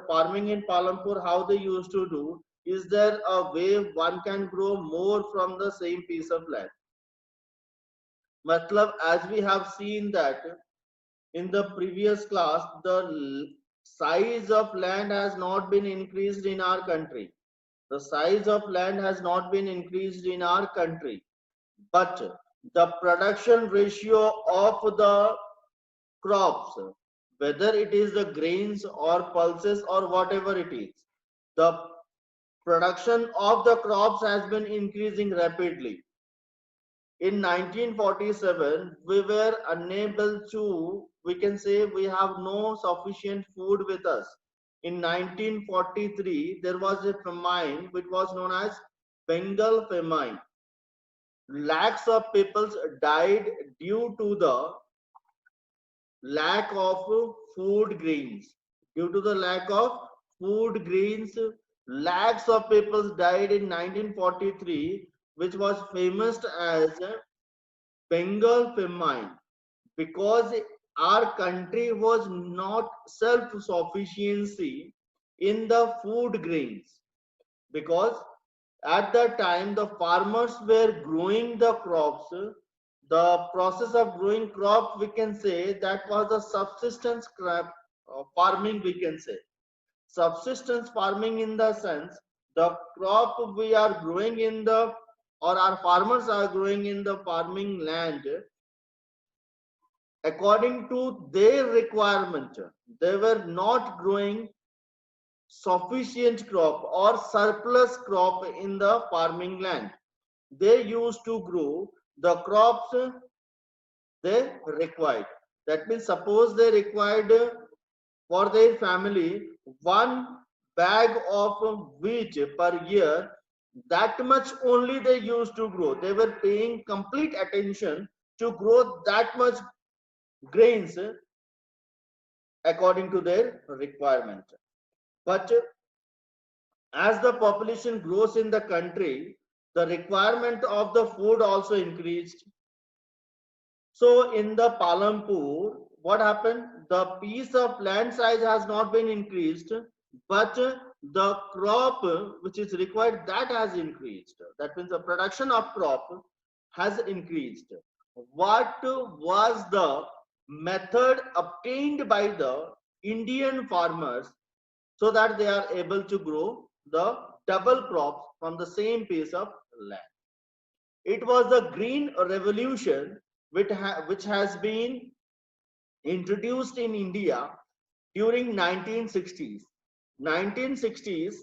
farming in Palampur, how they used to do, is there a way one can grow more from the same piece of land? Matlab, as we have seen that in the previous class, the size of land has not been increased in our country. The size of land has not been increased in our country, but the production ratio of the crops, whether it is the grains or pulses or whatever it is, the production of the crops has been increasing rapidly. In 1947, we were unable to, we can say we have no sufficient food with us. In 1943, there was a famine which was known as Bengal famine. Lakhs of people died due to the lack of food grains. Due to the lack of food grains, lakhs of people died in 1943, which was famous as Bengal famine, because our country was not self-sufficiency in the food grains, because at that time the farmers were growing the crops. The process of growing crop, we can say that was a subsistence crop farming, we can say subsistence farming, in the sense the crop we are growing in the, or our farmers are growing in the farming land according to their requirement. They were not growing sufficient crop or surplus crop in the farming land. They used to grow the crops they required. That means suppose they required for their family one bag of wheat per year, that much only they used to grow. They were paying complete attention to grow that much grains according to their requirement. But as the population grows in the country, the requirement of the food also increased. So in the Palampur, what happened? The piece of land size has not been increased, but the crop which is required, that has increased. That means the production of crop has increased. What was the method obtained by the Indian farmers so that they are able to grow the double crops from the same piece of land? It was the Green Revolution which has been introduced in India during 1960s. 1960s,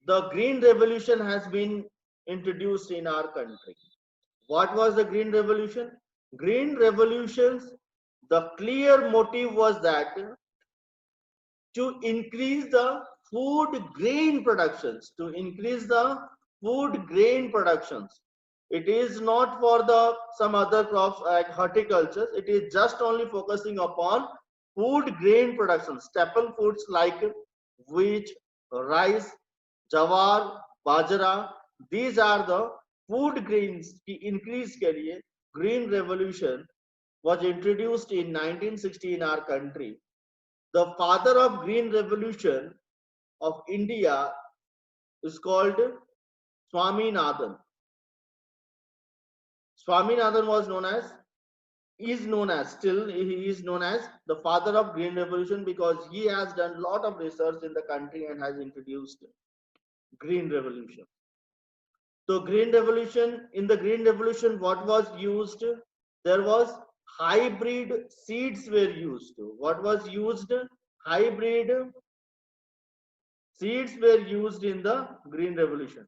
the Green Revolution has been introduced in our country. What was the Green Revolution? Green Revolutions, the clear motive was that to increase the food grain productions, to increase the food grain productions. It is not for the some other crops like horticulture. It is just only focusing upon food grain production, staple foods like wheat, rice, jawar, bajra. These are the food grains की increase के लिए green revolution was introduced in 1960 in our country. The father of Green Revolution of India is called Swaminathan. Swaminathan was known as, is known as, still he is known as the father of Green Revolution, because he has done a lot of research in the country and has introduced Green Revolution. So Green Revolution, in the Green Revolution, what was used? There was hybrid seeds were used. What was used? Hybrid seeds were used in the Green Revolution.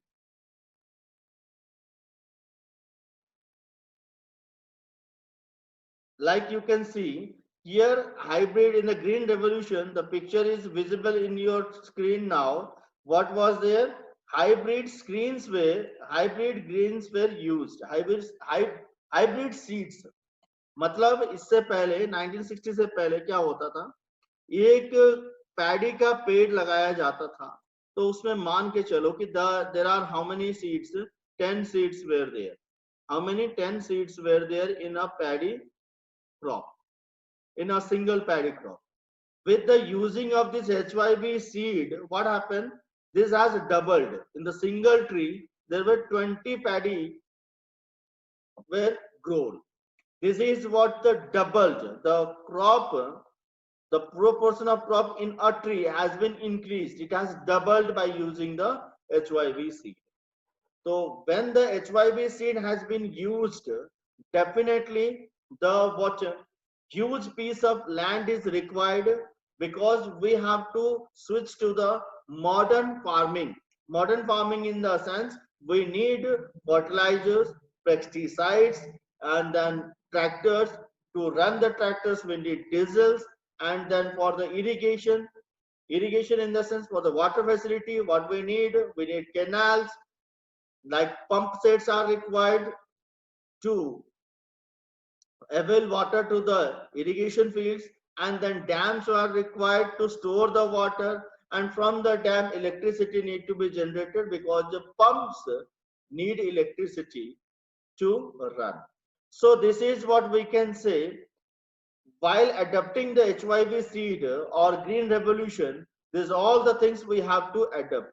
Like you can see here, hybrid in the Green Revolution, the picture is visible in your screen now. What was there? Hybrid greens were used. Hybrid seeds. मतलब इससे पहले 1960 से पहले क्या होता था, एक paddy का पेड़ लगाया जाता था, तो उसमें मान के चलो कि there are how many seeds? 10 seeds were there. How many? 10 seeds were there in a paddy crop, in a single paddy crop. with the using of this HYB seed, what happened? This has doubled. In the single tree, there were 20 paddy were grown. This is what the doubled. The crop, the proportion of crop in a tree has been increased. It has doubled by using the HYB seed. So when the HYB seed has been used, definitely the what huge piece of land is required, because we have to switch to the modern farming. Modern farming in the sense we need fertilizers, pesticides, and then tractors. To run the tractors we need diesels, and then for the irrigation in the sense for the water facility, what we need canals, like pump sets are required to avail water to the irrigation fields, and then dams are required to store the water, and from the dam electricity need to be generated because the pumps need electricity to run. So this is what we can say. While adopting the HYB seed or green revolution, these all the things we have to adopt.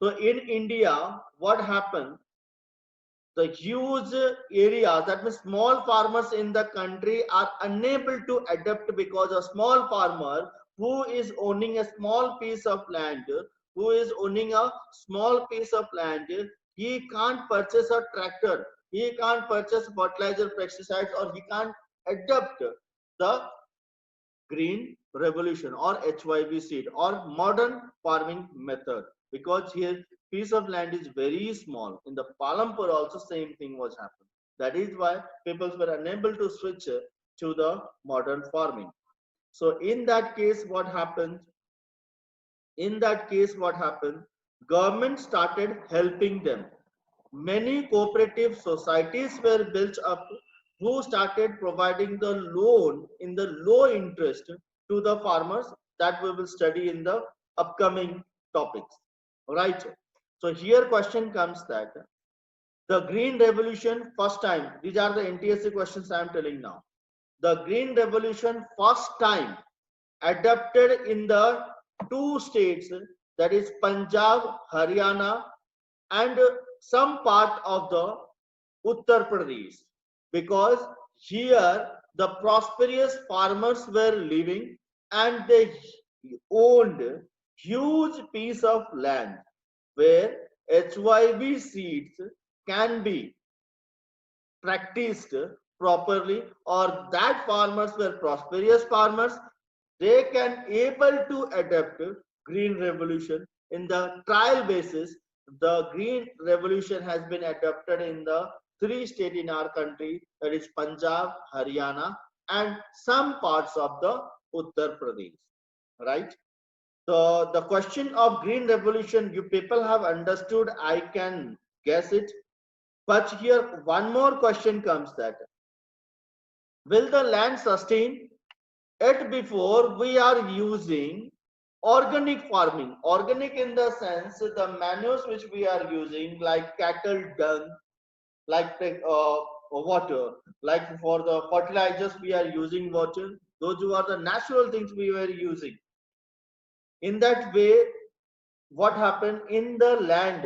So in India, what happened? The huge areas, that means small farmers in the country are unable to adapt, because a small farmer who is owning a small piece of land, he can't purchase a tractor, he can't purchase fertilizer, pesticides, or he can't adopt the green revolution or HYB seed or modern farming method, because here piece of land is very small. In the Palampur also same thing was happening. That is why people were unable to switch to the modern farming. So in that case what happened? Government started helping them. Many cooperative societies were built up who started providing the loan in the low interest to the farmers, that we will study in the upcoming topics. Right. So here question comes that the green revolution first time, these are the NTSC questions I am telling now. The green revolution first time adopted in the two states, that is Punjab, Haryana, and some part of the Uttar Pradesh, because here the prosperous farmers were living and they owned huge piece of land where HYB seeds can be practiced properly, or that farmers were prosperous farmers, they can able to adapt green revolution in the trial basis. The green revolution has been adopted in the three states in our country, that is Punjab, Haryana, and some parts of the Uttar Pradesh, right? So the question of green revolution, you people have understood, I can guess it. But here one more question comes that will the land sustain? Yet before we are using organic farming, organic in the sense the manures which we are using, like cattle dung, like water, like for the fertilizers we are using water, those who are the natural things we were using. In that way, what happened in the land,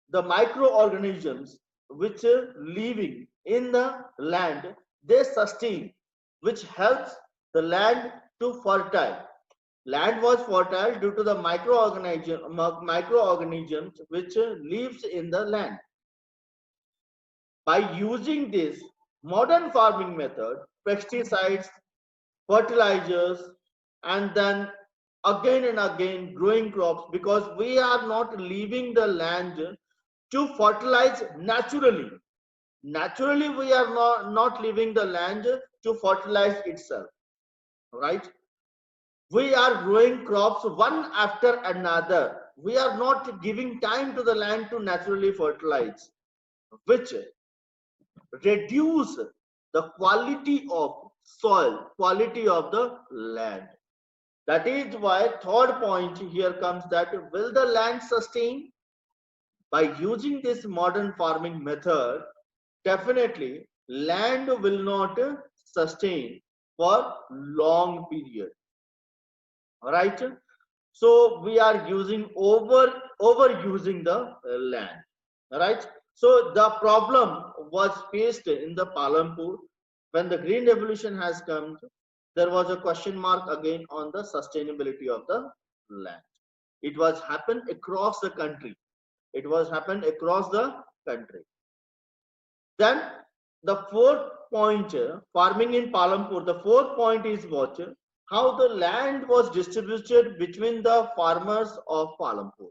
the microorganisms which are living in the land, they sustain, which helps the land to fertile. Land was fertile due to the microorganisms which lives in the land. By using this modern farming method, pesticides, fertilizers, and then again and again growing crops, because we are not leaving the land to fertilize naturally. Naturally, we are not leaving the land to fertilize itself, right? We are growing crops one after another. We are not giving time to the land to naturally fertilize, which reduce the quality of soil, quality of the land. That is why third point here comes that will the land sustain? By using this modern farming method, definitely land will not sustain for long period. Right? So we are using overusing the land. Right? So the problem was faced in the Palampur when the Green Revolution has come. There was a question mark again on the sustainability of the land. It was happened across the country. It was happened across the country. Then the fourth point, farming in Palampur, the fourth point is what? How the land was distributed between the farmers of Palampur.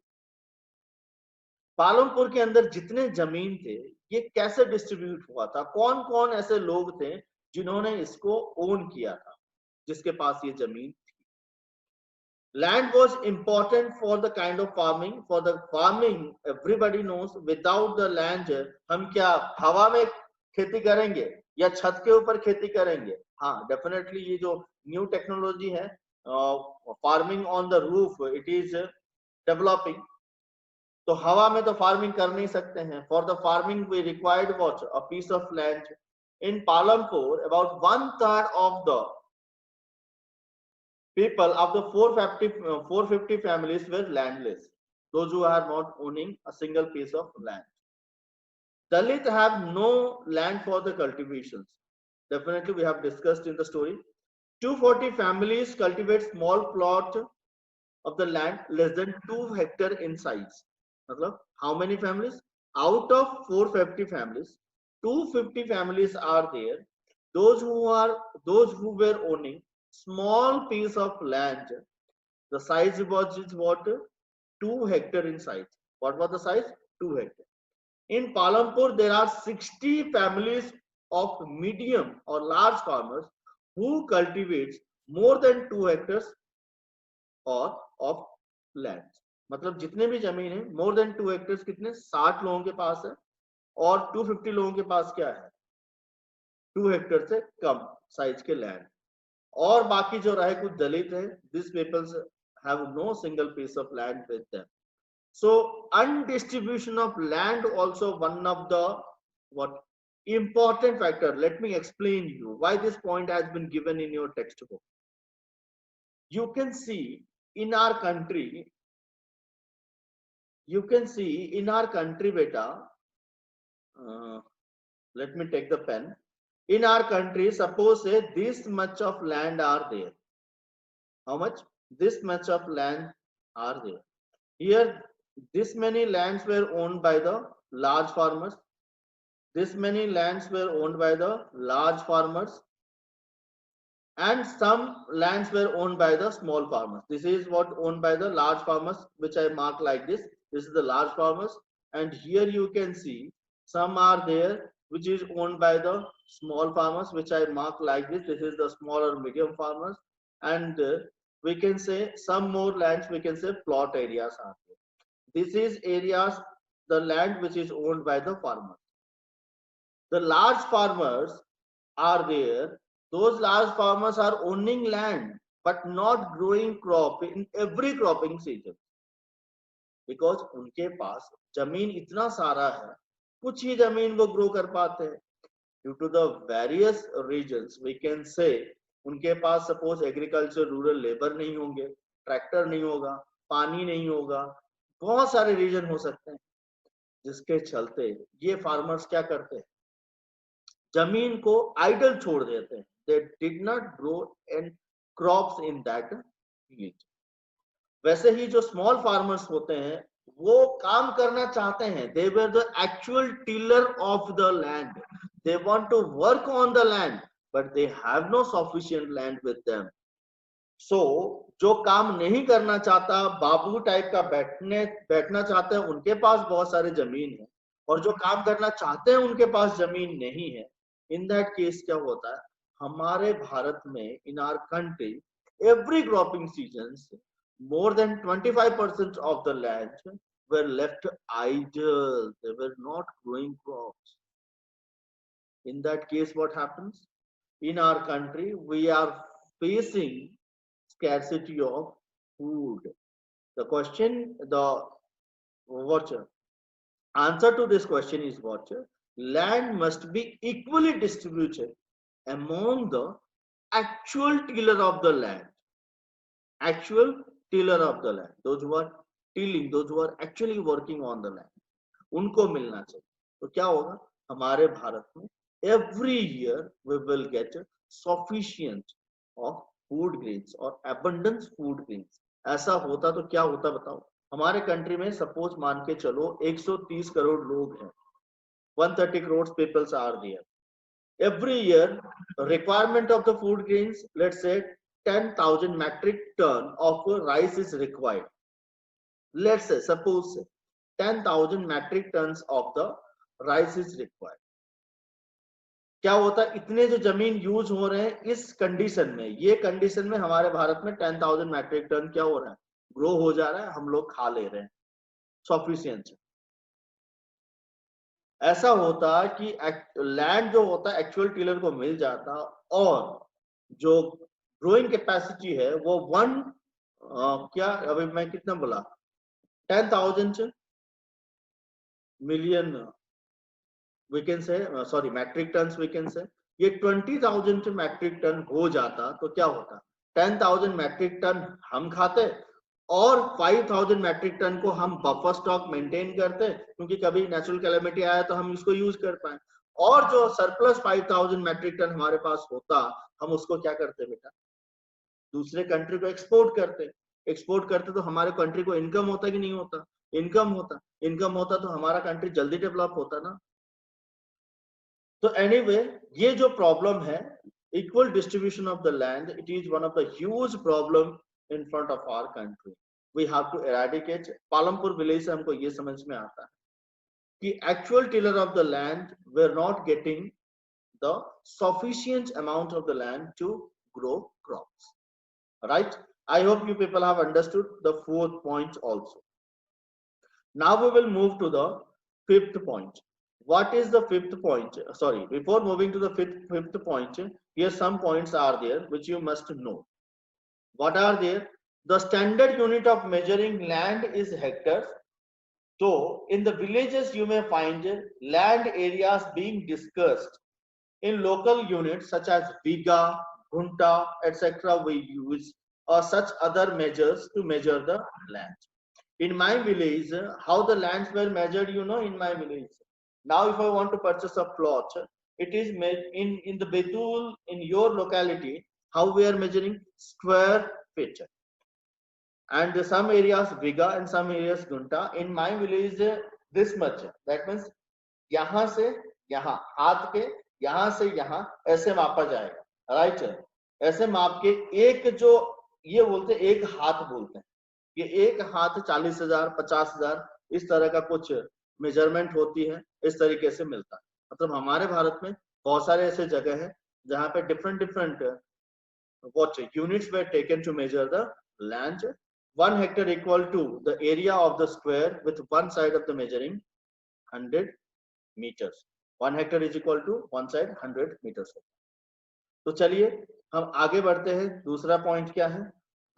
Palampur के अंदर जितने जमीन थे ये कैसे distribute हुआ था, कौन कौन ऐसे लोग थे जिन्होंने इसको ओन किया था, जिसके पास ये जमीन थी. Land was important for the kind of farming. For the farming, everybody knows, without the land, हम क्या हवा में खेती करेंगे या छत के ऊपर खेती करेंगे? हाँ, definitely ये जो new technology है, farming on the roof, it is developing. तो हवा में तो फार्मिंग कर नहीं सकते हैं. For the farming we required what? A piece of land. In Palampur, about 1/3 of the people of the 450 families were landless. Those who are not owning a single piece of land. Dalit have no land for the cultivations. Definitely we have discussed in the story. 240 families cultivate small plot of the land less than 2 hectare in size. How many families? Out of 450 families, 250 families are there. Those who were owning small piece of land. The size was what? 2 hectare in size. What was the size? 2 hectare. In Palampur, there are 60 families of medium or large farmers who cultivate more than 2 hectares or of land. मतलब जितने भी जमीन है, more than 2 hectares कितने? 60 लोगों के पास है और 250 लोगों के पास क्या है? 2 हेक्टेयर से कम साइज के लैंड. और बाकी जो रहे कुछ दलित है, this peoples have no single piece of land with them. So undistribution of land also one of the what important factor. Let me explain you why this point has been given in your textbook. You can see in our country, beta, let me take the pen. In our country, suppose say this much of land are there. How much? This much of land are there. Here, this many lands were owned by the large farmers. This many lands were owned by the large farmers. And some lands were owned by the small farmers. This is what owned by the large farmers, which I mark like this. This is the large farmers. And here you can see some are there which is owned by the small farmers, which I mark like this. This is the small or medium farmers. And we can say some more lands, we can say plot areas are there. This is areas, the land which is owned by the farmers. The large farmers are there. Those large farmers are owning land but not growing crop in every cropping season, because उनके पास जमीन इतना सारा है, कुछ ही जमीन वो grow कर पाते हैं. Due to the various regions, we can say उनके पास सपोज एग्रीकल्चर रूरल लेबर नहीं होंगे, ट्रैक्टर नहीं होगा, पानी नहीं होगा, बहुत सारे रीजन हो सकते हैं, जिसके चलते ये फार्मर्स क्या करते हैं, जमीन को आइडल छोड़ देते हैं. They did not grow and crops in that field. वैसे ही जो स्मॉल फार्मर्स होते हैं वो काम करना चाहते हैं. They were the actual tiller of the land. They want to work on the land, but they have no sufficient land with them. So जो काम नहीं करना चाहता, बाबू टाइप का बैठना चाहते हैं, उनके पास बहुत सारे जमीन है, और जो काम करना चाहते हैं उनके पास जमीन नहीं है. इन दैट केस क्या होता है, हमारे भारत में, in our country, every cropping seasons, more than 25% of the land were left idle. They were not growing crops. In that case, what happens? In our country, we are facing scarcity of food. The question, the answer to this question is what? Land must be equally distributed among the actual tiller of the land, actual tiller of the land, those who are tilling, those who are actually working on the land, उनको मिलना चाहिए. तो क्या होगा हमारे भारत में every year we will get sufficient of food grains or abundance food grains. ऐसा होता तो क्या होता बताओ. हमारे कंट्री में सपोज मान के चलो 130 करोड़ लोग हैं, 130 crores people are there. Every year requirement of the food grains, let's say 10,000 metric ton of rice is required. Let's say suppose 10,000 metric tons of the rice is required. क्या होता है इतने जो जमीन यूज हो रहे हैं इस कंडीशन में, ये कंडीशन में हमारे भारत में 10,000 मैट्रिक टन क्या हो रहा है, ग्रो हो जा रहा है, हम लोग खा ले रहे हैं सफिशिएंट. ऐसा होता कि लैंड जो होता है एक्चुअल टिलर को मिल जाता और जो ग्रोइंग कैपेसिटी है वो क्या अभी मैं कितना बोला 10,000 million we can say sorry metric tons we can say, ये 20,000 मैट्रिक टन हो जाता तो क्या होता 10,000 मैट्रिक टन हम खाते और 5,000 मैट्रिक टन को हम बफर स्टॉक मेंटेन करते क्योंकि कभी नेचुरल कैलेमिटी आया तो हम इसको यूज कर पाए, और जो सरप्लस 5,000 मैट्रिक टन हमारे पास होता हम उसको क्या करते बेटा दूसरे कंट्री को एक्सपोर्ट करते तो हमारे कंट्री को इनकम होता कि नहीं होता, इनकम होता तो हमारा कंट्री जल्दी डेवलप होता ना. तो एनीवे ये जो प्रॉब्लम है equal distribution of the land, it is one of the huge problem in front of our country. We have to eradicate. Palampur village से हमको ये समझ में आता है कि actual tiller of the land we are not getting the sufficient amount of the land to grow crops. Right, I hope you people have understood the fourth point also. Now we will move to the fifth point. What is the fifth point? Sorry, before moving to the fifth point, here some points are there which you must know. What are there? The standard unit of measuring land is hectares. So in the villages you may find land areas being discussed in local units such as biga, gunta, etc. we use or such other measures to measure the land. In my village, how the lands were measured, you know, in my village. Now, if I want to purchase a plot, it is made in the Betul, in your locality, how we are measuring square feet. And some areas biga and some areas gunta. In my village, this much. That means, यहाँ से यहाँ हाथ के यहाँ से यहाँ ऐसे मापा जाएगा. राइट, ऐसे माप के एक जो ये बोलते हैं एक हाथ बोलते हैं, ये एक हाथ 40,000 50,000 इस तरह का कुछ मेजरमेंट होती है, इस तरीके से मिलता है. मतलब हमारे भारत में बहुत सारे ऐसे जगह हैं जहाँ पे different what units were taken to measure the land. 1 hectare equal to the area of the square with one side of the measuring 100 meters. 1 hectare is equal to one side 100 meters. तो चलिए हम आगे बढ़ते हैं. दूसरा point क्या है?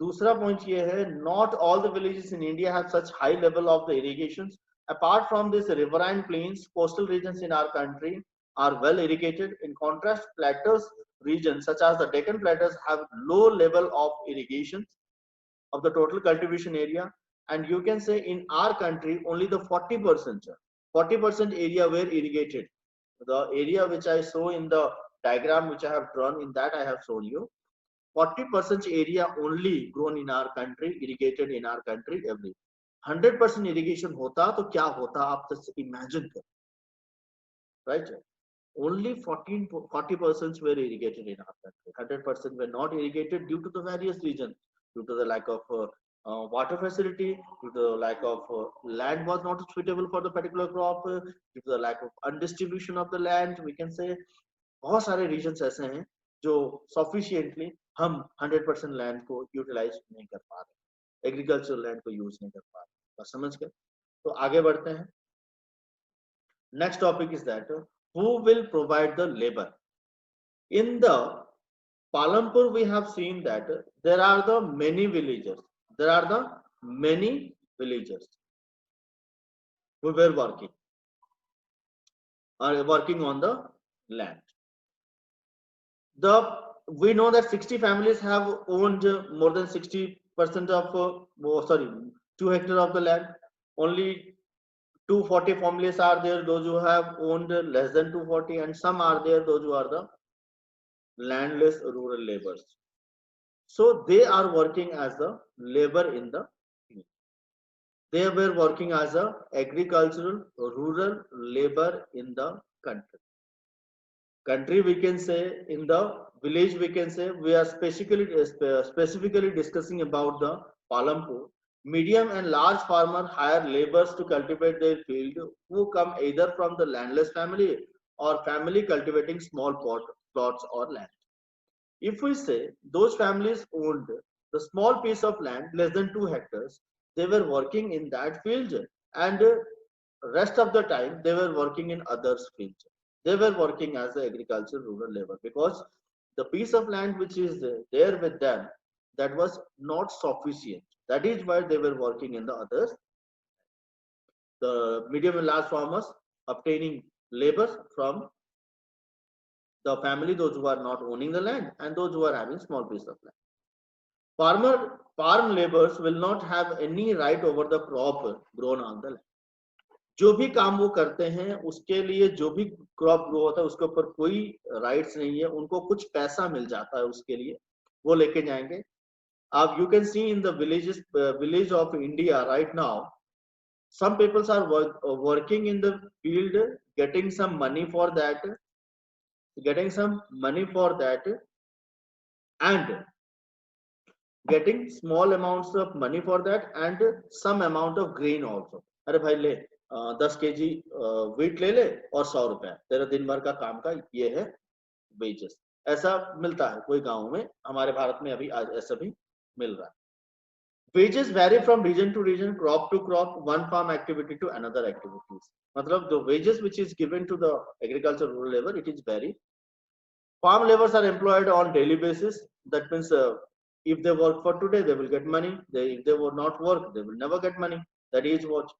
दूसरा पॉइंट ये है, not all the villages in India have such high level of the irrigation. Apart from this riverine plains, coastal regions in our country are well irrigated. In contrast, plateaus regions such as the Deccan plateaus have low level of irrigation of the total cultivation area, and you can say in our country only the 40% area were irrigated. The area which I saw in the diagram which I have drawn, in that I have shown you 40% area only grown in our country, irrigated in our country every. 100% irrigation होता तो क्या होता आप just imagine करो. Right, only 40% were irrigated in our country. 100% were not irrigated due to the various reasons, due to the lack of water facility, due to the lack of land was not suitable for the particular crop, due to the lack of undistribution of the land. We can say बहुत सारे regions ऐसे हैं जो sufficiently हम 100% land को utilise नहीं कर पा रहे, एग्रीकल्चरल लैंड को यूज नहीं कर पा रहे. बस समझ गए. तो आगे बढ़ते हैं. Next topic is that who will provide the labour. In the Palampur we have seen that there are the many villagers, who were working on the land. The we know that 60 families have owned more than 60% of 2 hectares of the land. Only 240 families are there, those who have owned less than 240, and some are there, those who are the landless rural laborers. So they are working as the labor in the field. They were working as a agricultural rural labor in the country. We can say, in the village we can say. We are specifically discussing about the Palampur. Medium and large farmer hire laborers to cultivate their field, who come either from the landless family or family cultivating small plots or land. If we say those families owned the small piece of land less than 2 hectares, they were working in that field, and rest of the time they were working in others fields. They were working as the agricultural rural labor, because the piece of land which is there with them, that was not sufficient. That is why they were working in the others. The medium and large farmers obtaining labor from the family, those who are not owning the land and those who are having small piece of land. Farm laborers will not have any right over the crop grown on the land. जो भी काम वो करते हैं, उसके लिए जो भी क्रॉप ग्रो होता है उसके ऊपर कोई राइट्स नहीं है. उनको कुछ पैसा मिल जाता है, उसके लिए वो लेके जाएंगे. आप you can see in the village of India right now, some people are working in the field, getting some money for that, and getting small amounts of money for that, and some amount of grain also. अरे भाई ले 10 kg wheat ले ले और 100 रुपया, तेरा दिन भर का काम का ये है wages. ऐसा मिलता है कोई गांव में. हमारे भारत में अभी आज ऐसा भी मिल रहा है. Wages vary from region to region, crop to crop, one farm activity to another activities. मतलब the wages which is given to the agricultural rural labor, it is vary. Farm laborers are employed on daily basis. That means if they work for today, they will get money. If they will not work, they will never get money. That is what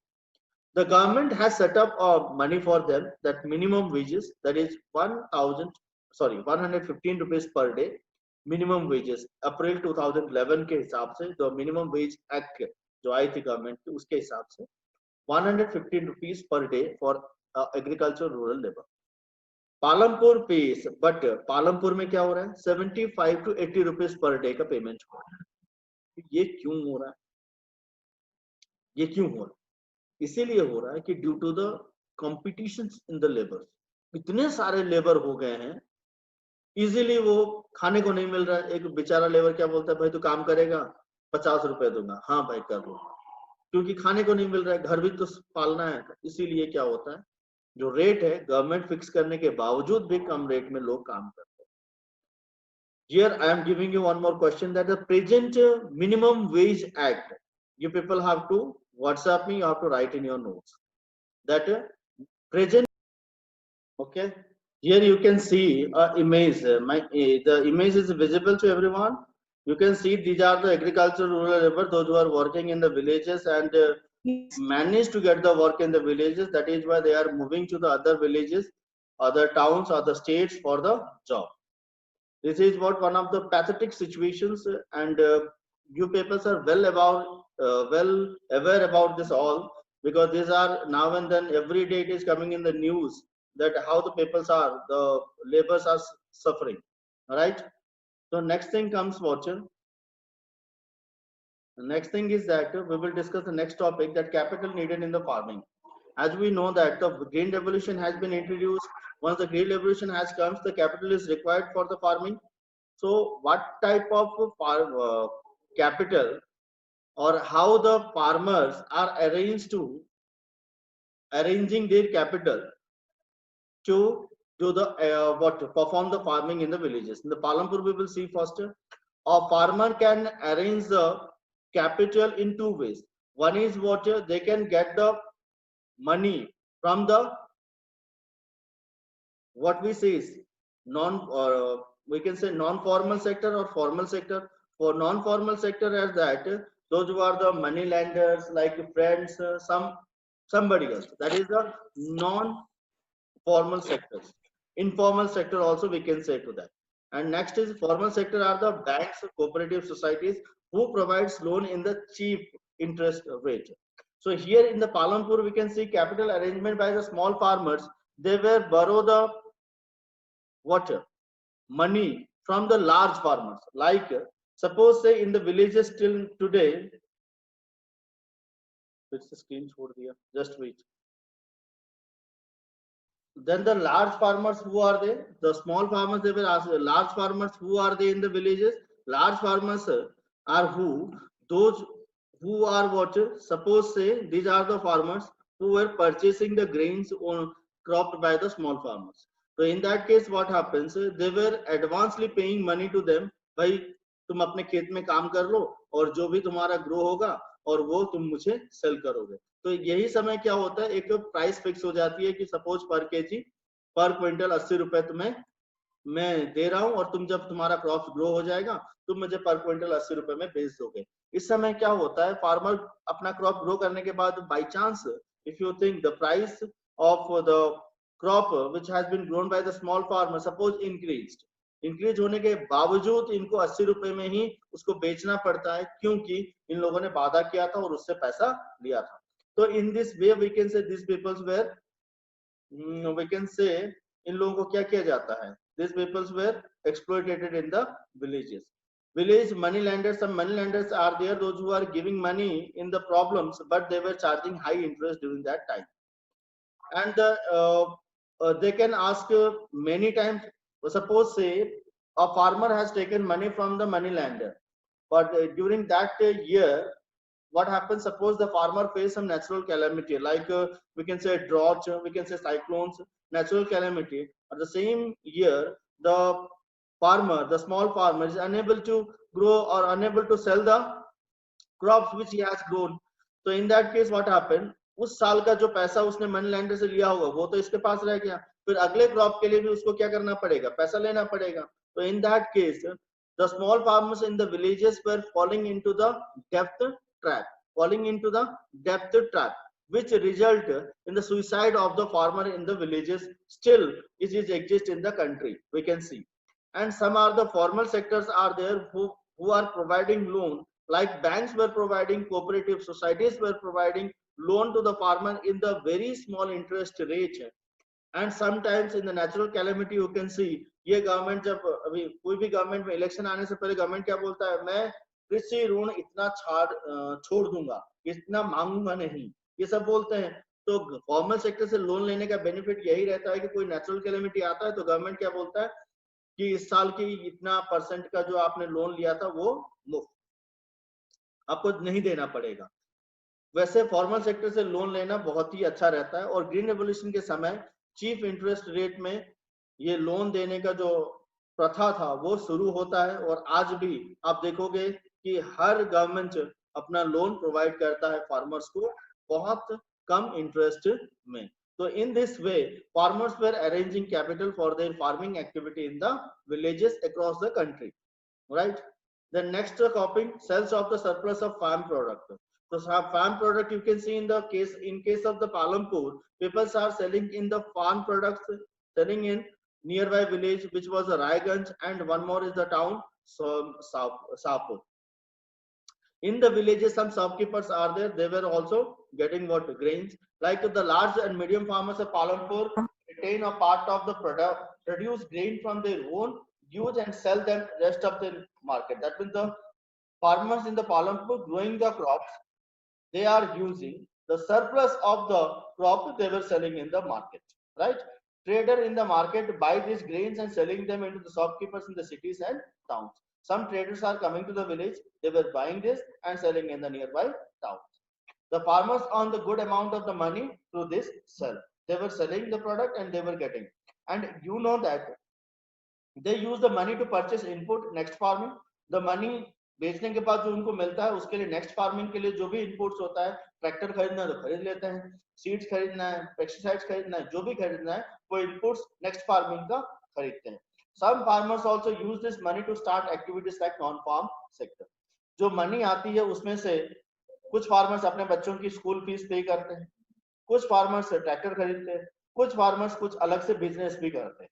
the government has set up money for them. That minimum wages, that is 115 rupees per day. Minimum wages अप्रैल 2011 के हिसाब से, जो minimum wage act जो आई थी government की, उसके हिसाब से 115 rupees per day for agriculture rural labour. Palampur pays, but Palampur में क्या हो रहा है, 75 to 80 रुपीज पर डे का पेमेंट हो रहा है. ये क्यों हो रहा है? ये क्यों हो रहा है? इसीलिए हो रहा है कि due to the competition in the labour, इतने सारे लेबर हो गए हैं, इजीली वो खाने को नहीं मिल रहा है. एक बेचारा लेबर क्या बोलता है, भाई तू काम करेगा 50 रुपए दूंगा. हाँ भाई कर लो, क्योंकि खाने को नहीं मिल रहा है, घर भी तो पालना है. इसीलिए क्या होता है, जो रेट है गवर्नमेंट फिक्स करने के बावजूद भी कम रेट में लोग काम करते हैं. Here I am giving you one more question, that the present minimum wage act, you people have to WhatsApp me, you have to write in your notes that present. Okay, here you can see a image. The image is visible to everyone. You can see these are the agricultural rural labor, those who are working in the villages and manage to get the work in the villages. That is why they are moving to the other villages, other towns, other states for the job. This is what one of the pathetic situations, and you people are well aware about this all, because these are now and then every day it is coming in the news that how the the laborers are suffering. All right. So next thing comes, watcher. The next thing is that we will discuss the next topic, that capital needed in the farming. As we know that the green revolution has been introduced. Once the green revolution has come, the capital is required for the farming. So what type of capital, or how the farmers are arranging their capital to do the perform the farming in the villages. In the Palampur, we will see first, a farmer can arrange the capital in two ways. One is what they can get the money from the, what we say is we can say non-formal sector or formal sector. For non-formal sector, as that those who are the money lenders, like friends, somebody else, that is the non-formal sectors. Informal sector also we can say to that. And next is formal sector are the banks, cooperative societies who provides loan in the cheap interest rate. So here in the Palampur, we can see capital arrangement by the small farmers. They were borrow the water money from the large farmers. Like suppose say in the villages till today, it's the screen छोड़ दिया, just wait. Then the large farmers, who are they? The small farmers, they were asked. Large farmers, who are they in the villages? Large farmers are who? Those who are what? Suppose say these are the farmers who were purchasing the grains on cropped by the small farmers. So in that case, what happens? They were advancedly paying money to them. भाई तुम अपने खेत में काम कर लो और जो भी तुम्हारा ग्रो होगा और वो तुम मुझे सेल करोगे. तो यही समय क्या होता है, एक प्राइस फिक्स हो जाती है कि सपोज पर केजी पर क्विंटल 80 रुपए तुम्हें मैं दे रहा हूं और तुम जब तुम्हारा क्रॉप ग्रो हो जाएगा तुम मुझे पर क्विंटल 80 रुपए में बेच दोगे. इस समय क्या होता है, फार्मर अपना क्रॉप ग्रो करने के बाद by chance if you think the price of the crop which has been grown by the small farmer suppose increase होने के बावजूद इनको 80 रुपए में ही उसको बेचना पड़ता है, क्योंकि इन लोगों ने वादा किया था और उससे पैसा लिया था. तो in this way we can say this peoples where we can say इन लोगों को क्या किया जाता है, these peoples were exploited in the villages. Village money lenders, some money lenders are there, those who are giving money in the problems, but they were charging high interest during that time. And they can ask many times. Suppose say a farmer has taken money from the money lender, but during that year what happens, suppose the farmer face some natural calamity like we can say drought, we can say cyclones, natural calamity. At the same year the farmer, the small farmer is unable to grow or unable to sell the crops which he has grown. So in that case what happened, उस साल का जो पैसा उसने money lender से लिया होगा वो तो इसके पास रह गया, फिर अगले क्रॉप के लिए भी उसको क्या करना पड़ेगा, पैसा लेना पड़ेगा. तो in that case the small farmers in the villages were falling into the debt trap, which result in the suicide of the farmer in the villages. Still it is exist in the country, we can see. And some are the formal sectors are there who are providing loan, like banks were providing, cooperative societies were providing loan to the farmer in the very small interest rate. And sometimes in the natural calamity you can see, ये government जब अभी कोई भी government में election आने से पहले government क्या बोलता है, मैं कृषि ऋण इतना छोड़ दूंगा, इतना मांगूंगा नहीं, ये सब बोलते हैं. तो फॉर्मल सेक्टर से लोन लेने का बेनिफिट यही रहता है कि कोई नेचुरल कैलेमिटी आता है तो गवर्नमेंट क्या बोलता है कि इस साल की इतना % का जो आपने लोन लिया था वो मुफ्त, आपको नहीं देना पड़ेगा. वैसे फॉर्मल सेक्टर से लोन लेना बहुत ही अच्छा रहता है. और ग्रीन रेवोल्यूशन के समय चीफ इंटरेस्ट रेट में ये लोन देने का जो प्रथा था वो शुरू होता है, और आज भी आप देखोगे कि हर गवर्नमेंट अपना लोन प्रोवाइड करता है फार्मर्स को बहुत कम इंटरेस्ट में. तो in this way farmers were arranging capital for their farming activity in the villages across the country, right. The next topic, sales of the surplus of farm product. So farm product you can see in case of the Palampur, people are selling in the farm products, selling in nearby village which was a Raiganj, and one more is the town Sapur. In the villages some shopkeepers are there, they were also getting what grains. Like the large and medium farmers of Palampur retain a part of the produce grain from their own use and sell them rest of the market. That means the farmers in the Palampur growing the crops, they are using the surplus of the crop they were selling in the market, right. Trader in the market buy these grains and selling them into the shopkeepers in the cities and towns. Some traders are coming to the village, they were buying this and selling in the nearby towns. The farmers earn the good amount of the money through this sell. They were selling the product and they were getting. And you know that they use the money to purchase input next farming. The money बेचने के बाद जो उनको मिलता है उसके लिए next farming के लिए जो भी इनपुट्स होता है, ट्रैक्टर खरीदना है तो खरीद लेते हैं, सीड्स खरीदना है, पेस्टिसाइड्स खरीदना है, जो भी खरीदना है वो इनपुट्स नेक्स्ट फार्मिंग का खरीदते हैं. Some farmers also use this money to start activities like non-farm sector. जो मनी आती है उसमें से कुछ फार्मर्स अपने बच्चों की स्कूल फीस पे करते हैं, कुछ फार्मर्स ट्रैक्टर खरीदते हैं, कुछ फार्मर्स कुछ अलग से बिजनेस भी करते हैं.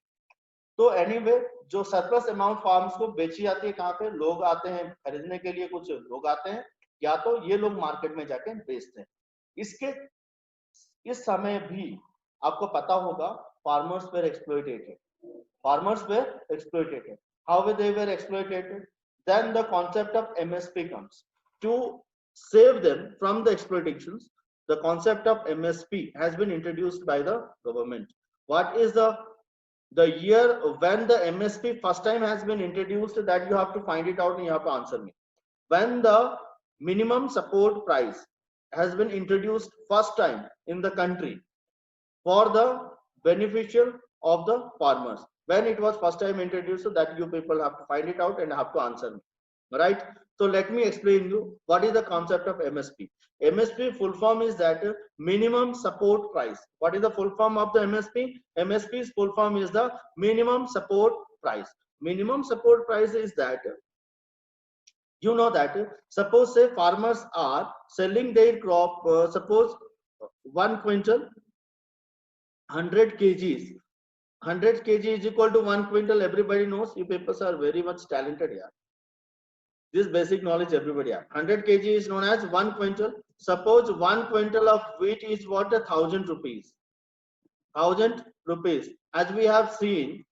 तो एनीवे जो सरप्लस अमाउंट फार्म्स को बेची जाती है कहाँ पे, लोग आते हैं खरीदने के लिए, कुछ लोग आते हैं या तो ये लोग मार्केट में जाके बेचते हैं। इसके इस समय भी आपको पता होगा farmers were exploited, farmers were exploited. How they were exploited? Then the concept of MSP comes to save them from the exploitations. The concept of MSP has been introduced by the government. What is the year when the MSP first time has been introduced? That you have to find it out and you have to answer me. When the minimum support price has been introduced first time in the country for the beneficial of the farmers, when it was first time introduced, so that you people have to find it out and have to answer me, right? So let me explain you what is the concept of MSP. MSP full form is that minimum support price. What is the full form of the MSP? MSP's full form is the minimum support price. Minimum support price is that, you know that suppose say farmers are selling their crop, suppose 1 quintal 100 kgs, 100 kg is equal to 1 quintal. Everybody knows, you people are very much talented here. This basic knowledge everybody have. 100 kg is known as 1 quintal. Suppose 1 quintal of wheat is what, 1,000 rupees. 1,000 rupees. As we have seen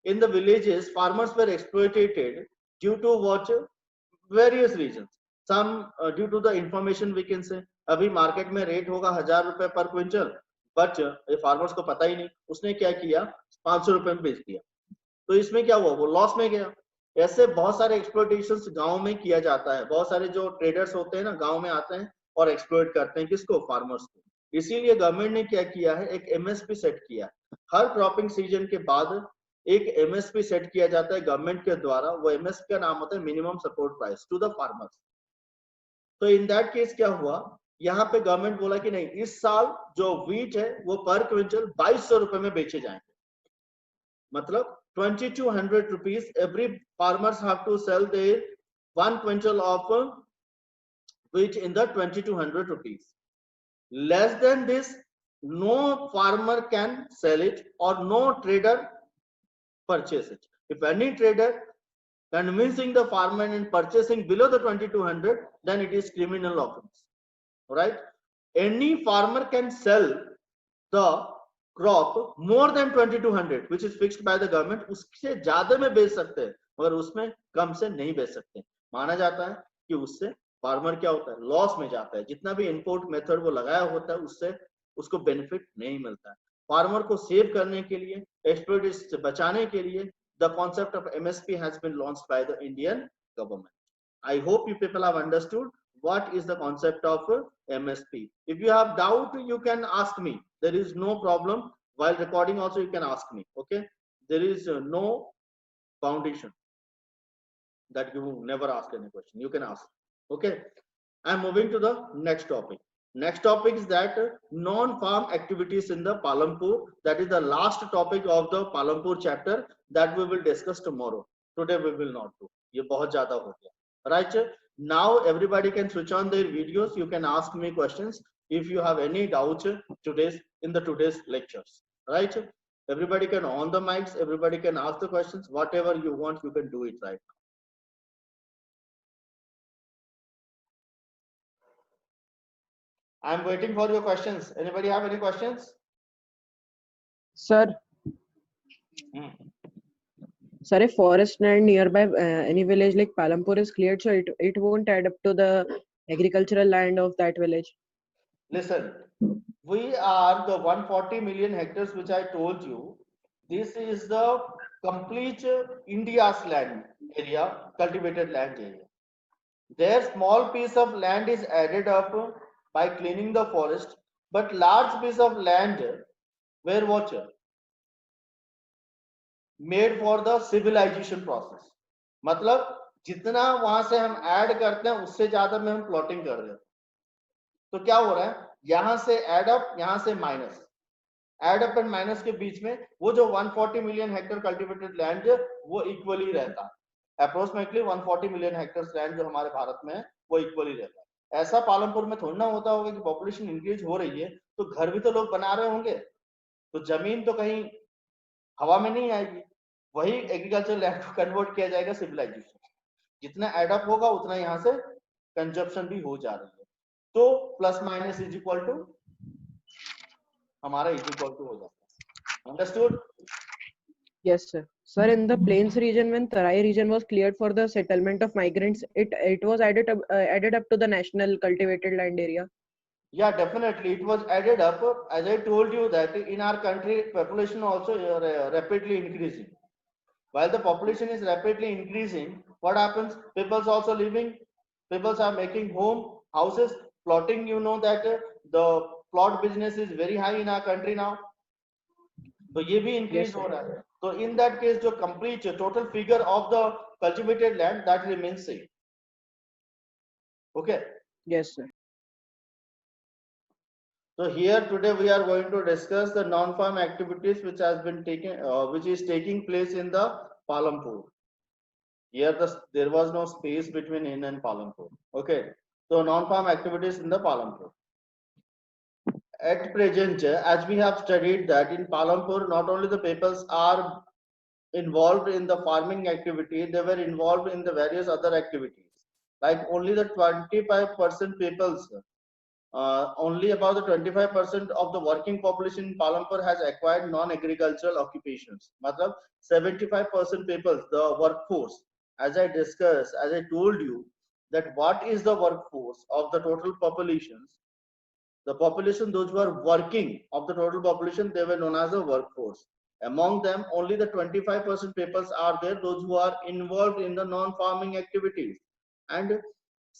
in the villages, farmers were exploited due to what, various reasons. Some due to the information we can say. अभी market में rate होगा 1,000 रुपए पर quintal, but ये farmers को पता ही नहीं, उसने क्या किया 500 रुपए में बेच दिया, तो इसमें क्या हुआ, वो लॉस में गया। ऐसे बहुत सारे एक्सप्लोइटेशंस गांव में किया जाता है, बहुत सारे जो ट्रेडर्स होते हैं ना गांव में आते हैं और एक्सप्लोइट करते हैं किसको, फार्मर्स को। इसीलिए गवर्नमेंट ने क्या किया है, एक एमएसपी सेट किया है। हर क्रॉपिंग सीजन के बाद एक एमएसपी सेट किया जाता है गवर्नमेंट के द्वारा। वो एमएसपी का नाम होता है minimum support price to the farmers. तो इन दैट केस क्या हुआ, यहाँ पे गवर्नमेंट बोला कि नहीं, इस साल जो व्हीट है वो पर क्विंटल 2,200 रुपए में बेचे जाएंगे, मतलब 2,200 rupees. Every farmers have to sell their 1 quintal of wheat in the 2,200 rupees. Less than this, no farmer can sell it or no trader purchase it. If any trader convincing the farmer in purchasing below the 2,200, then it is criminal offense, right? Any farmer can sell the crop more than 2,200 which is fixed by the government, उससे ज्यादा में बेच सकते हैं मगर उसमें कम से नहीं बेच सकते। माना जाता है कि उससे फार्मर क्या होता है, लॉस में जाता है। जितना भी इनपुट मेथड वो लगाया होता है उससे उसको बेनिफिट नहीं मिलता है। फार्मर को सेव करने के लिए, एक्सप्लॉइटेशन से बचाने के लिए the concept of MSP has been launched by the Indian government. I hope you people have understood what is the concept of MSP. If you have doubt, you can ask me. There is no problem. While recording also you can ask me. Okay, there is no foundation that you never ask any question. You can ask. Okay, I'm moving to the next topic. Next topic is that non-farm activities in the Palampur. That is the last topic of the Palampur chapter that we will discuss tomorrow. Today we will not do. ये बहुत ज़्यादा हो गया. Right? Now everybody can switch on their videos. You can ask me questions if you have any doubts in today's lectures. Right? Everybody can on the mics. Everybody can ask the questions. Whatever you want, you can do it right now. I'm waiting for your questions. Anybody have any questions? Sir. Sir, if forest land nearby any village like Palampur is cleared, so it won't add up to the agricultural land of that village. Listen, we are the 140 million hectares which I told you. This is the complete India's land area, cultivated land area. Their small piece of land is added up by cleaning the forest, but large piece of land where what? Made for the civilization process. मतलब जितना वहां से हम add करते हैं उससे ज्यादा में हम प्लॉटिंग कर रहे हैं। तो क्या हो रहा है, यहां से एड अप, यहां से minus, add up and minus के बीच में वो जो 140 मिलियन हेक्टेयर कल्टिवेटेड लैंड वो इक्वली रहता है। अप्रोक्सीमेटली 140 मिलियन हेक्टेयर लैंड जो हमारे भारत में है वो इक्वली रहता है। ऐसा पालमपुर में थोड़ा ना होता होगा कि पॉपुलेशन इंक्रीज हो रही है तो घर भी तो लोग बना रहे होंगे, तो जमीन तो कहीं हवा में नहीं आएगी। वही एग्रीकल्चर लैंड को कन्वर्ट किया जाएगा सिविलाइजेशन। जितना एडअप होगा उतना यहाँ से कंजप्शन भी हो जा रही है, तो plus minus is equal to हमारा इज इक्वल टू हो जाता है। Understood? Yes, sir. Sir, in the plains region, when Tarai region was cleared for the settlement of migrants, it was added up to the national cultivated land area. Yeah, definitely it was added up. As I told you that in our country population also rapidly increasing. While the population is rapidly increasing, what happens? People's also living, peoples are making home, houses, plotting. You know that the plot business is very high in our country now. तो ये भी Yes, increase sir. हो रहा है. तो in that case जो complete total figure of the cultivated land that remains same. Okay. Yes, sir. So here today we are going to discuss the non-farm activities which has been taken, which is taking place in the Palampur. Here there was no space between in and Palampur. Okay. So non-farm activities in the Palampur. At present, as we have studied that in Palampur, not only the peoples are involved in the farming activity, they were involved in the various other activities. Like only the 25% peoples, only about the 25% of the working population in Palampur has acquired non-agricultural occupations. Matlab 75% people, the workforce, as I discussed, as I told you, that what is the workforce of the total populations? The population, those who are working of the total population, they were known as the workforce. Among them, only the 25% peoples are there, those who are involved in the non-farming activities. And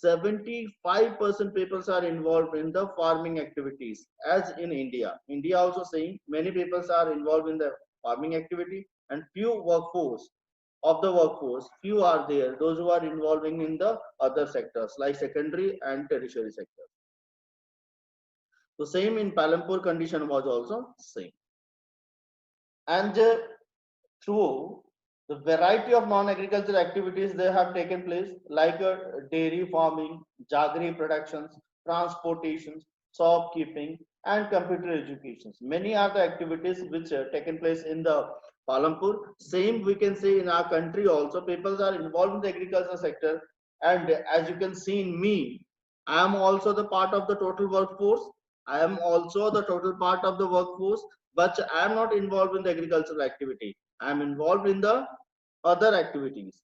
75% peoples are involved in the farming activities, as in India. India also saying many peoples are involved in the farming activity, and few workforce of the workforce, few are there, those who are involving in the other sectors like secondary and tertiary sectors. So same in Palampur condition was also same. And through the variety of non-agricultural activities they have taken place, like dairy farming, jaggery productions, transportations, shopkeeping, and computer educations. Many are the activities which are taken place in the Palampur. Same we can say in our country also, people are involved in the agriculture sector. And as you can see in me, I am also the part of the total workforce. I am also the total part of the workforce, but I am not involved in the agricultural activity. I am involved in the other activities.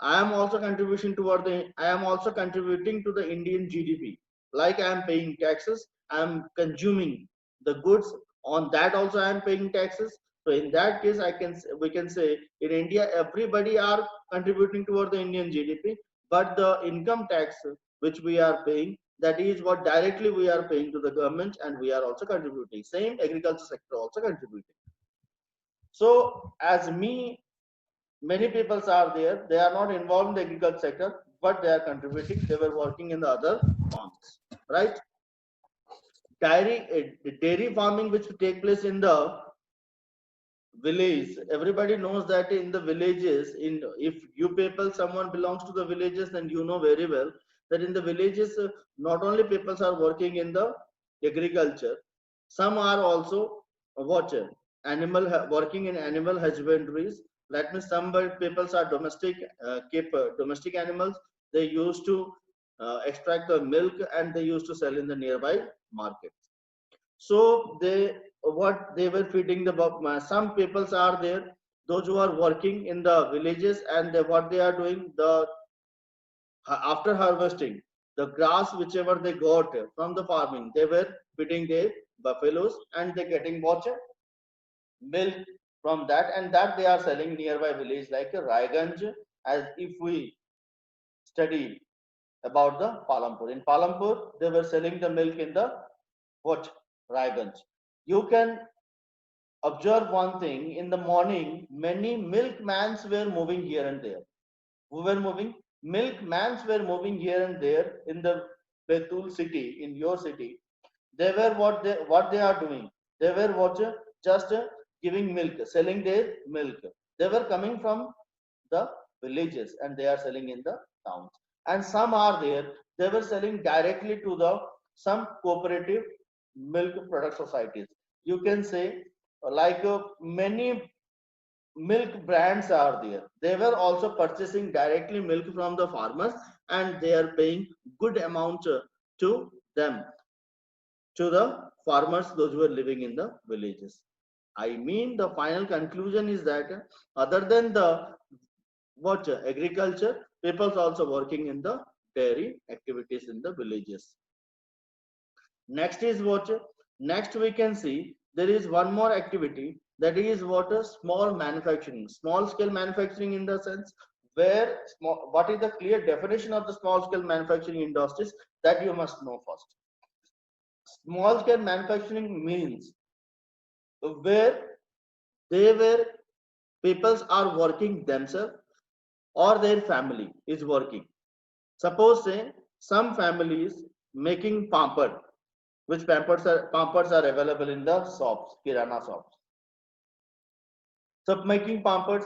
I am also contributing toward the. I am also contributing to the Indian GDP. Like I am paying taxes, I am consuming the goods. On that also I am paying taxes. So in that case, we can say in India everybody are contributing toward the Indian GDP, but the income tax which we are paying, that is what directly we are paying to the government, and we are also contributing. Same agriculture sector also contributing. So as me, many people are there, they are not involved in the agriculture sector, but they are contributing, they were working in the other farms, right? Dairy farming which take place in the village, everybody knows that in the villages, in if you people someone belongs to the villages, then you know very well that in the villages not only people are working in the agriculture, some are also watcher animal working in animal husbandries. That means some people are keep domestic animals, they used to extract the milk and they used to sell in the nearby markets. So they what they were feeding the some peoples are there, those who are working in the villages, and what they are doing, the after harvesting the grass whichever they got from the farming, they were feeding their buffaloes, and they getting water milk from that, and that they are selling nearby village like Raiganj. As if we study about the Palampur, in Palampur they were selling the milk in the what Raiganj. You can observe one thing, in the morning many milkmans were moving here and there. Who were moving? Milkmans were moving here and there in the Betul city, in your city. They were what they are doing, they were what just giving milk, selling their milk. They were coming from the villages and they are selling in the towns. And some are there, they were selling directly to the some cooperative milk product societies. You can say like many milk brands are there. They were also purchasing directly milk from the farmers, and they are paying good amount to them, to the farmers, those who are living in the villages. I mean, the final conclusion is that other than the what agriculture, people also working in the dairy activities in the villages. Next is what? Next we can see there is one more activity, that is what a small manufacturing, small scale manufacturing, in the sense where small, what is the clear definition of the small scale manufacturing industries, that you must know first. Small scale manufacturing means where they were peoples are working themselves or their family is working. Suppose say some families making pampered, which pampers are available in the shops, kirana shops. So making pampers,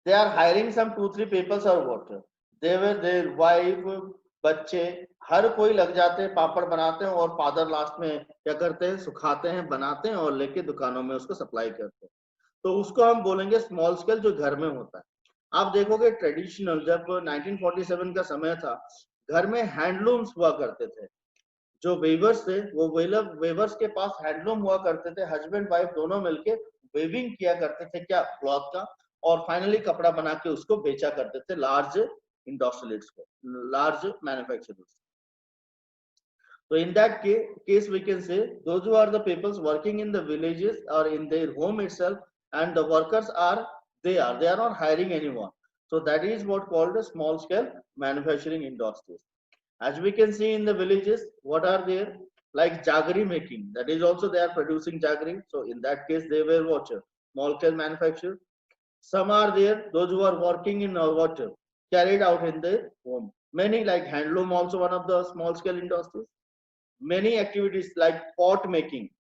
they are hiring some 2-3 people or what? They were their wife, बच्चे, हर कोई लग जाते हैं, पापड़ बनाते हैं और father last में क्या करते हैं, सुखाते हैं, बनाते हैं और लेके दुकानों में उसको सप्लाई करते हैं. तो उसको हम बोलेंगे स्मॉल स्केल, जो घर में होता है. आप देखोगे ट्रेडिशनल जब 1947 का समय था, घर में हैंडलूम्स हुआ करते थे. जो वेवर्स थे वो वेवर्स के पास हैंडलूम हुआ करते थे, हस्बैंड वाइफ दोनों मिलके वेविंग किया करते थे, क्या, क्लॉथ का, और फाइनली कपड़ा बना के उसको बेचा करते थे लार्ज इंडस्ट्रियलिस्ट्स को, large manufacturers. So in that case we can say those who are the peoples working in the villages or in their home itself, and the workers are they are not hiring anyone. So that is what called a small scale manufacturing industries. As we can see in the villages, what are there, like jaggery making, that is also they are producing jaggery. So in that case they were what, small scale manufacture. Some are there those who are working in water carried out in their home. Many like handloom, also one of the small scale industries. Many activities like pot making,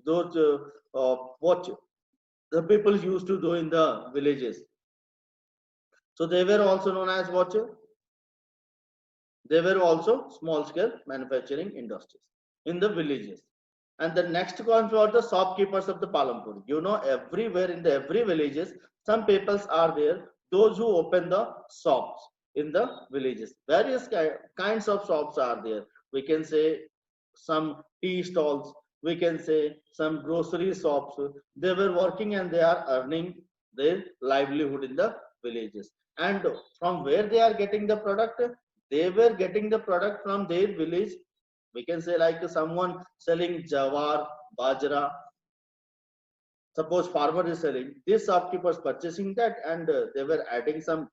those what the people used to do in the villages. So they were also known as what, they were also small scale manufacturing industries in the villages. And the next comes for the shopkeepers of the Palampur. You know, everywhere in the every villages, some peoples are there, those who open the shops in the villages. Various kinds of shops are there. We can say some tea stalls, we can say some grocery shops. They were working and they are earning their livelihood in the villages. And from where they are getting the product, they were getting the product from their village. We can say like someone selling jawar, bajra. Suppose farmer is selling, this shopkeepers purchasing that, and they were adding some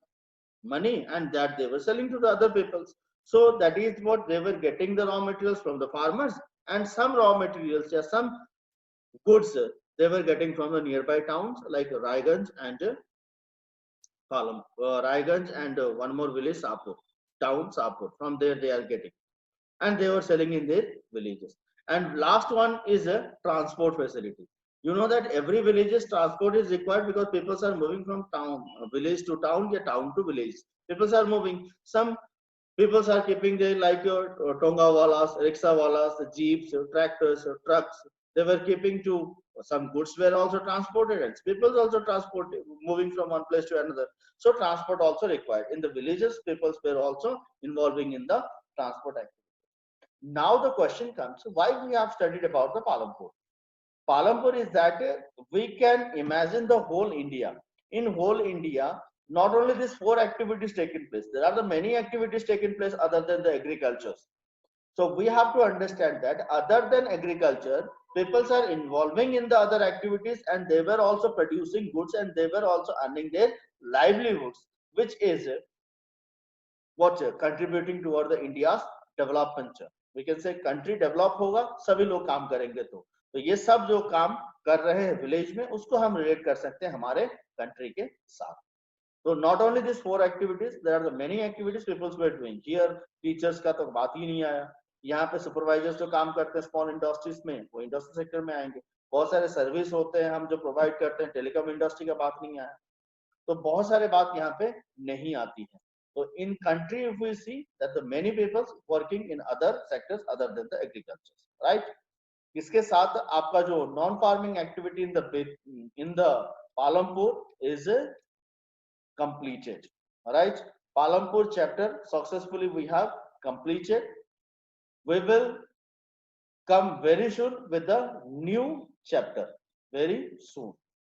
money, and that they were selling to the other peoples. So that is what they were getting the raw materials from the farmers, and some raw materials, yeah, some goods they were getting from the nearby towns like Raiganj and Raiganj and one more village, Sapur, town Sapur. From there they are getting, and they were selling in their villages. And last one is a transport facility. You know that every village's transport is required because people are moving from town, village to town, yeah, town to village. People are moving. Some people are keeping their like your tonga walas, rickshaw walas, jeeps, tractors, trucks. They were keeping to some goods were also transported, and people also transported moving from one place to another. So transport also required in the villages. People were also involving in the transport activity. Now the question comes, why we have studied about the Palampur? Palampur is that we can imagine the whole India. In whole India, not only these 4 activities taking place, there are the many activities taking place other than the agriculture. So we have to understand that other than agriculture, people are involving in the other activities, and they were also producing goods, and they were also earning their livelihoods, which is what contributing toward the India's development. We can say country develop होगा सभी लोग काम करेंगे, तो ये सब जो काम कर रहे हैं विलेज में, उसको हम रिलेट कर सकते हैं हमारे कंट्री के साथ. So not only these 4 activities, there are the many activities people were doing. Here teachers का तो बात ही नहीं आया. यहाँ पे सुपरवाइजर्स जो काम करते हैं स्मॉल इंडस्ट्रीज में, वो इंडस्ट्री सेक्टर में आएंगे. बहुत सारे सर्विस होते हैं हम जो प्रोवाइड करते हैं, टेलीकॉम इंडस्ट्री का बात नहीं आया. तो बहुत सारे बात यहाँ पे नहीं आती है. So in country, if we see that the many people working in other sectors other than the agriculture, right? इसके साथ आपका जो non farming activity in the Palampur is completed. All right, Palampur chapter successfully we have completed. We will come very soon with the new chapter very soon.